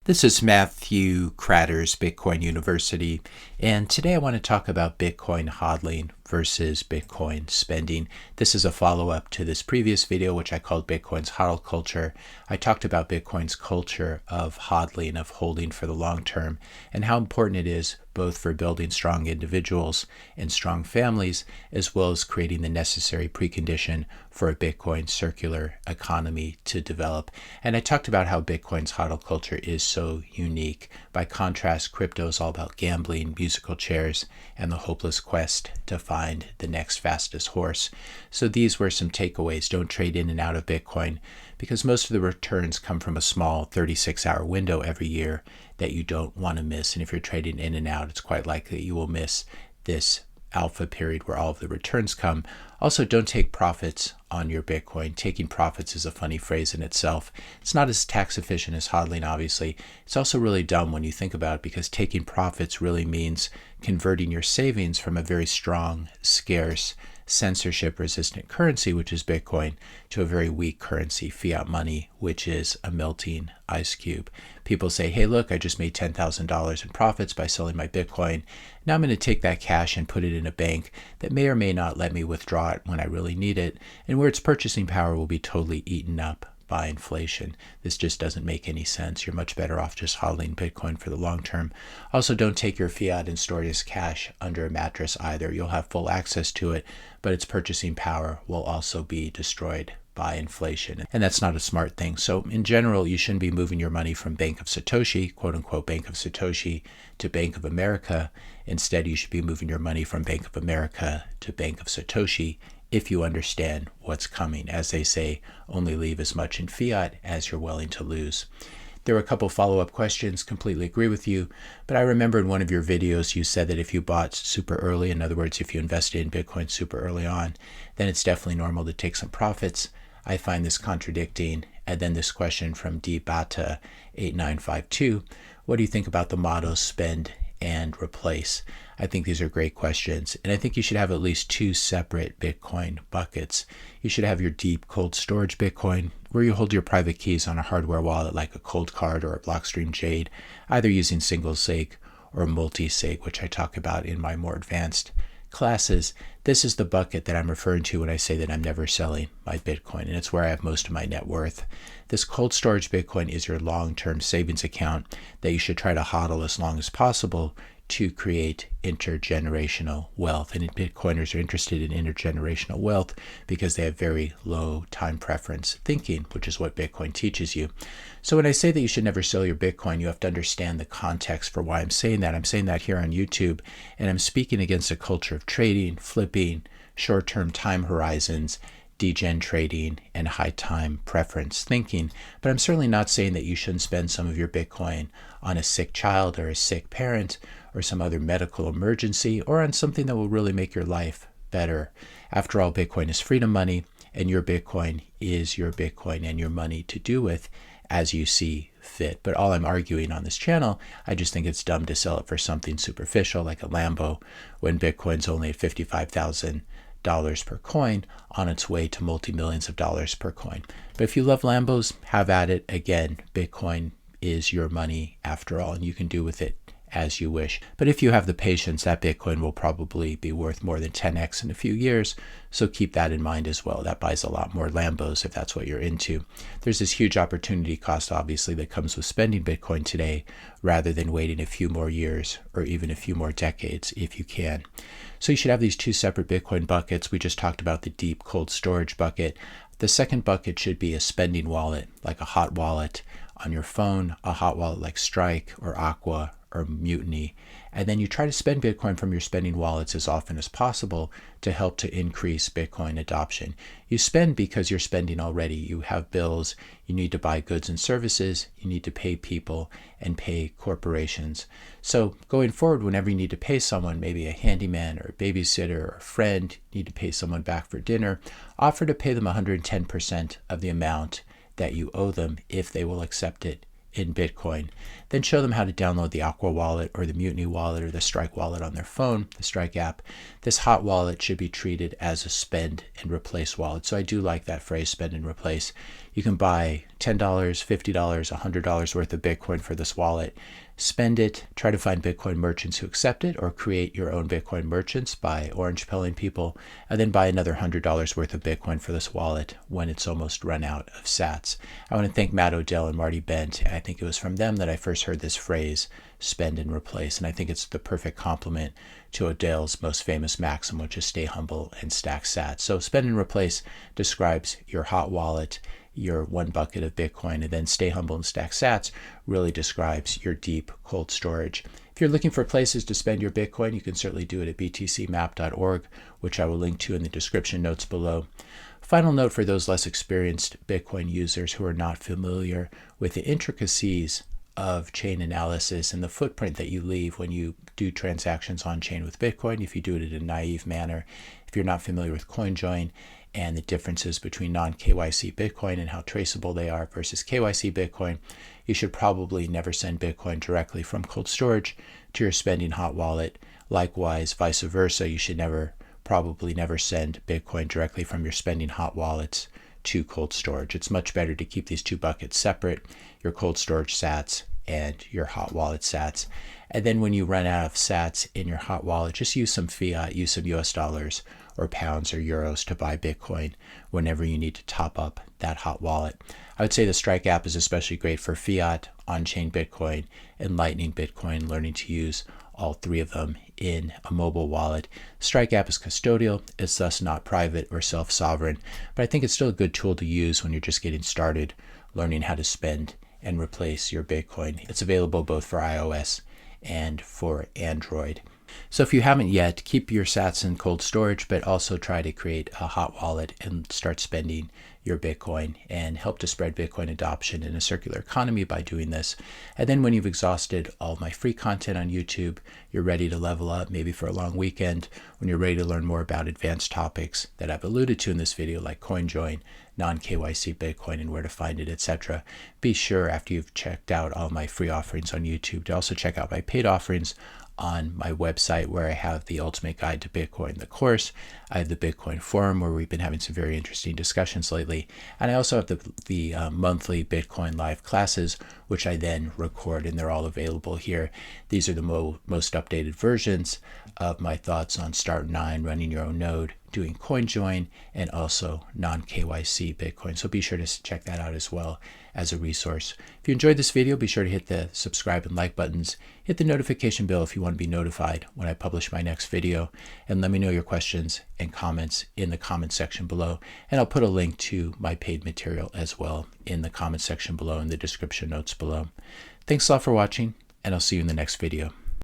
This is Matthew Kratter's Bitcoin University, and today I want to talk about Bitcoin hodling versus Bitcoin spending. This is a follow-up to this previous video, which I called Bitcoin's hodl culture. I talked about Bitcoin's culture of hodling, of holding for the long term, and how important it is both for building strong individuals and strong families, as well as creating the necessary precondition for a Bitcoin circular economy to develop. And I talked about how Bitcoin's hodl culture is so unique. By contrast, crypto is all about gambling, musical chairs, and the hopeless quest to find the next fastest horse. So these were some takeaways. Don't trade in and out of Bitcoin, because most of the returns come from a small 36-hour window every year that you don't want to miss. And if you're trading in and out, it's quite likely you will miss this alpha period where all of the returns come. Also, don't take profits on your Bitcoin. Taking profits is a funny phrase in itself. It's not as tax efficient as hodling, obviously. It's also really dumb when you think about it, because taking profits really means converting your savings from a very strong, scarce, censorship-resistant currency, which is Bitcoin, to a very weak currency, fiat money, which is a melting ice cube. People say, hey, look, I just made $10,000 in profits by selling my Bitcoin. Now I'm going to take that cash and put it in a bank that may or may not let me withdraw it when I really need it, and where its purchasing power will be totally eaten up by inflation. This just doesn't make any sense. You're much better off just hodling Bitcoin for the long term. Also, don't take your fiat and store it as cash under a mattress either. You'll have full access to it, but its purchasing power will also be destroyed by inflation. And that's not a smart thing. So in general, you shouldn't be moving your money from Bank of Satoshi, quote unquote Bank of Satoshi, to Bank of America. Instead, you should be moving your money from Bank of America to Bank of Satoshi, if you understand what's coming. As they say, only leave as much in fiat as you're willing to lose. There were a couple follow-up questions. Completely agree with you, but I remember in one of your videos you said that if you bought super early, in other words, if you invested in Bitcoin super early on, then it's definitely normal to take some profits. I find this contradicting. And then this question from dbata8952, what do you think about the mottos spend and replace? I think these are great questions, and I think you should have at least two separate Bitcoin buckets. You should have your deep cold storage Bitcoin, where you hold your private keys on a hardware wallet like a Coldcard or a Blockstream Jade, either using single sig or multisig, which I talk about in my more advanced classes. This is the bucket that I'm referring to when I say that I'm never selling my Bitcoin, and it's where I have most of my net worth. This cold storage Bitcoin is your long-term savings account that you should try to hodl as long as possible to create intergenerational wealth. And Bitcoiners are interested in intergenerational wealth because they have very low time preference thinking, which is what Bitcoin teaches you. So when I say that you should never sell your Bitcoin, you have to understand the context for why I'm saying that. I'm saying that here on YouTube, and I'm speaking against a culture of trading, flipping, short-term time horizons, degen trading, and high time preference thinking. But I'm certainly not saying that you shouldn't spend some of your Bitcoin on a sick child or a sick parent or some other medical emergency, or on something that will really make your life better. After all, Bitcoin is freedom money, and your Bitcoin is your Bitcoin and your money to do with as you see fit. But all I'm arguing on this channel, I just think it's dumb to sell it for something superficial like a Lambo when Bitcoin's only at $55,000 per coin on its way to multi-millions of dollars per coin. But if you love Lambos, have at it. Again, Bitcoin is your money after all, and you can do with it as you wish. But if you have the patience, that Bitcoin will probably be worth more than 10x in a few years. So keep that in mind as well. That buys a lot more Lambos if that's what you're into. There's this huge opportunity cost, obviously, that comes with spending Bitcoin today rather than waiting a few more years or even a few more decades if you can. So you should have these two separate Bitcoin buckets. We just talked about the deep cold storage bucket. The second bucket should be a spending wallet, like a hot wallet on your phone, a hot wallet like Strike or Aqua or Mutiny. And then you try to spend Bitcoin from your spending wallets as often as possible to help to increase Bitcoin adoption. You spend because you're spending already. You have bills, you need to buy goods and services, you need to pay people and pay corporations. So going forward, whenever you need to pay someone, maybe a handyman or a babysitter or a friend, you need to pay someone back for dinner, offer to pay them 110% of the amount that you owe them if they will accept it in Bitcoin. Then show them how to download the Aqua wallet or the Mutiny wallet or the Strike wallet on their phone, the Strike app. This hot wallet should be treated as a spend and replace wallet. So I do like that phrase, spend and replace. You can buy $10, $50, $100 worth of Bitcoin for this wallet, spend it, try to find Bitcoin merchants who accept it, or create your own Bitcoin merchants by orange pilling people, and then buy another $100 worth of Bitcoin for this wallet when it's almost run out of sats. I want to thank Matt Odell and Marty Bent. I think it was from them that I first heard this phrase, spend and replace, and I think it's the perfect complement to Odell's most famous maxim, which is stay humble and stack sats. So spend and replace describes your hot wallet, your one bucket of Bitcoin, and then stay humble and stack sats really describes your deep cold storage. If you're looking for places to spend your Bitcoin, you can certainly do it at btcmap.org, which I will link to in the description notes below. Final note for those less experienced Bitcoin users who are not familiar with the intricacies of chain analysis and the footprint that you leave when you do transactions on chain with Bitcoin, if you do it in a naive manner. If you're not familiar with coinjoin and the differences between non-KYC Bitcoin and how traceable they are versus KYC Bitcoin, you should probably never send Bitcoin directly from cold storage to your spending hot wallet. Likewise, vice versa, you should probably never send Bitcoin directly from your spending hot wallets to cold storage. It's much better to keep these two buckets separate, your cold storage sats and your hot wallet sats. And then when you run out of sats in your hot wallet, just use some fiat, use some US dollars or pounds or euros to buy Bitcoin whenever you need to top up that hot wallet. I would say the Strike app is especially great for fiat, on-chain Bitcoin, and Lightning Bitcoin, learning to use all three of them in a mobile wallet. Strike app is custodial. It's thus not private or self-sovereign, but I think it's still a good tool to use when you're just getting started learning how to spend and replace your Bitcoin. It's available both for iOS and for Android. So if you haven't yet, keep your sats in cold storage, but also try to create a hot wallet and start spending your Bitcoin and help to spread Bitcoin adoption in a circular economy by doing this. And then when you've exhausted all my free content on YouTube, you're ready to level up, maybe for a long weekend, when you're ready to learn more about advanced topics that I've alluded to in this video, like coinjoin, non-KYC Bitcoin, and where to find it, etc. Be sure, after you've checked out all my free offerings on YouTube, to also check out my paid offerings on my website, where I have the Ultimate Guide to Bitcoin, the course. I have the Bitcoin Forum, where we've been having some very interesting discussions lately. And I also have the monthly Bitcoin live classes, which I then record, and they're all available here. These are the most updated versions of my thoughts on Start9, running your own node, doing coinjoin, and also non-KYC Bitcoin. So be sure to check that out as well as a resource. If you enjoyed this video, be sure to hit the subscribe and like buttons. Hit the notification bell if you want to be notified when I publish my next video. And let me know your questions and comments in the comment section below. And I'll put a link to my paid material as well in the comment section below, in the description notes below. Thanks a lot for watching, and I'll see you in the next video.